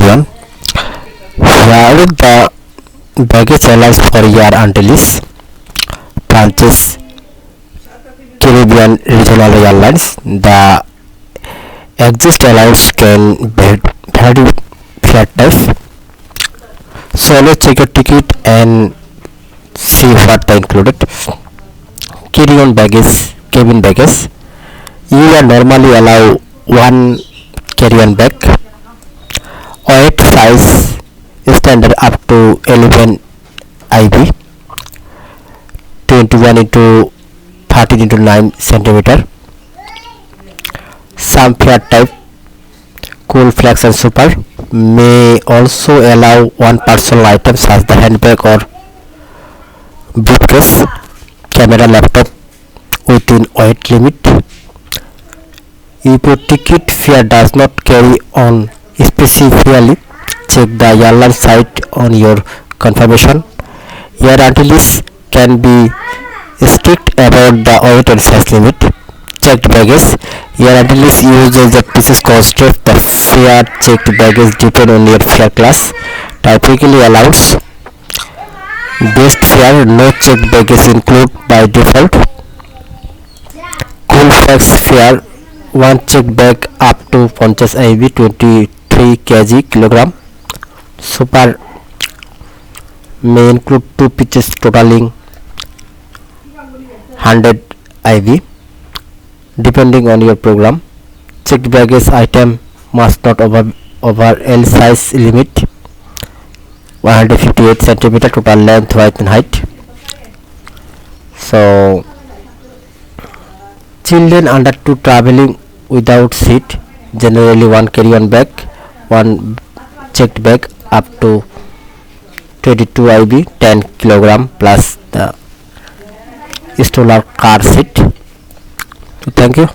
everyone. Here the baggage allowance for Air Antilles branches Caribbean Regional Airlines. The exist allowance can vary flight type. So let's check your ticket and see what the included. Carry-on baggage, cabin baggage. You are normally allow one carry-on bag. Weight size standard up to 11 IB, 21 into 13 into 9 centimeter. Some flight type cool, flex and super may also allow one personal item such as the handbag or briefcase, camera, laptop within weight limit. If your ticket fare does not carry on specifically, check the airline site on your confirmation. Air Antilles can be strict about the weight and size limit. Checked baggage. Air Antilles uses a pieces concept. The fare checked baggage depend on your fare class. Typically allows best fare. No checked baggage include by default. Cool, flex fare. One checked bag up to 50 IB, 23 kg. Super may include two pieces totaling 100 IB depending on your program. Checked baggage item must not over L size limit 158 centimeter total length, width and height. So children under 2 traveling without seat, generally one carry-on bag, one checked bag up to 22 IB, 10 kg plus the stroller car seat. Thank you.